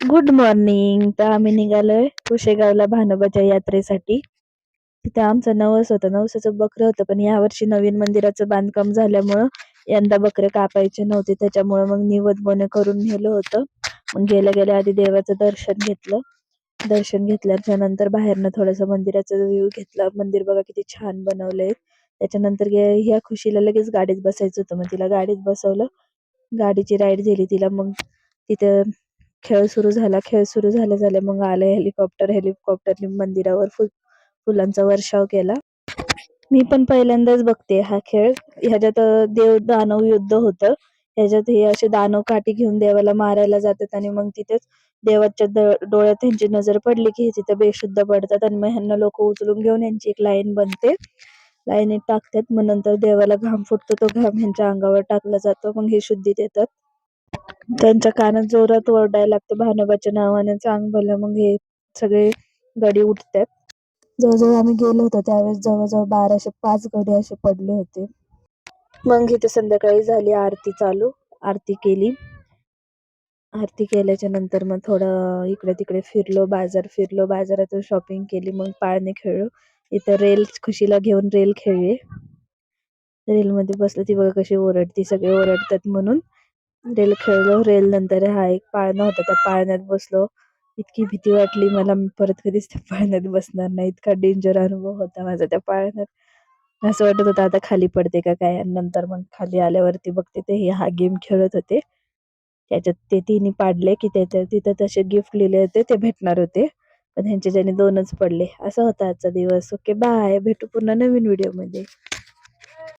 Good morning. तर आम्ही निघालोय कुशेगावला भानोबाच्या यात्रेसाठी. तिथे आमचं नवस होतं, नवसाचं बकरं होतं, पण यावर्षी नवीन मंदिराचं बांधकाम झाल्यामुळं यंदा बकरे कापायचे नव्हते. त्याच्यामुळे मग निवद बोने करून नेलं होतं. मग गेल्या गेल्या आधी देवाचं दर्शन घेतलं. दर्शन घेतल्याच्या नंतर बाहेरनं थोडंसं मंदिराचा व्ह्यू घेतला. मंदिर बघा किती छान बनवलंय. त्याच्यानंतर ह्या खुशीला लगेच गाडीत बसायचं होतं, मग तिला गाडीत बसवलं. गाडीची राईड दिली तिला. मग तिथं खेळ सुरू झाला. खेळ सुरू झाल्या झाल्या मग आलं हेलिकॉप्टरने मंदिरावर फुलांचा वर्षाव केला. मी पण पहिल्यांदाच बघते हा खेळ. ह्याच्यात देव दानव युद्ध होतं. ह्याच्यात हे असे दानव काठी घेऊन देवाला मारायला जातात आणि मग तिथेच देवाच्या डोळ्यात त्यांची नजर पडली की हे तिथं बेशुद्ध पडतात आणि मग ह्यांना लोक उचलून घेऊन यांची एक लाईन बनते. लाईनीत टाकतात. मग नंतर देवाला घाम फुटतो, तो घाम ह्यांच्या अंगावर टाकला जातो. मग हे शुद्धीत येतात. त्यांच्या कानात जोरात ओरडायला लागतं भानोबाच्या नावाने, चांग भलं. मग हे सगळे गडी उठतात. जवळजवळ आम्ही गेलो होतो त्यावेळेस जवळजवळ 1205 गडी असे पडले होते. मग इथे संध्याकाळी झाली आरती चालू. आरती केली. आरती केल्याच्या नंतर मग थोडं इकडे तिकडे फिरलो, बाजार फिरलो, बाजारातून शॉपिंग केली. मग पाळणे खेळलो. इथं रेल खुशीला घेऊन रेल खेळले. रेलमध्ये बसलं, ती बघा कशी ओरडती, सगळे ओरडतात म्हणून. रेल खेळलो. रेल नंतर हा एक पाळणा होता, त्या पाळण्यात बसलो. इतकी भीती वाटली मला, मी परत कधीच त्या पाळण्यात बसणार नाही. इतका डेंजर अनुभव होता माझा त्या पाळण्यात. असं वाटत होतं आता खाली पडते का काय. आणि नंतर मग खाली आल्यावरती बघते ते हा गेम खेळत होते. त्याच्यात ते तिन्ही पाडले की त्याच्या तिथं तसे गिफ्ट लिहिले होते ते भेटणार होते, पण ह्यांच्या ज्याने 2च पडले. असा होता आजचा दिवस. Okay, bye. भेटू पुन्हा नवीन व्हिडिओ मध्ये.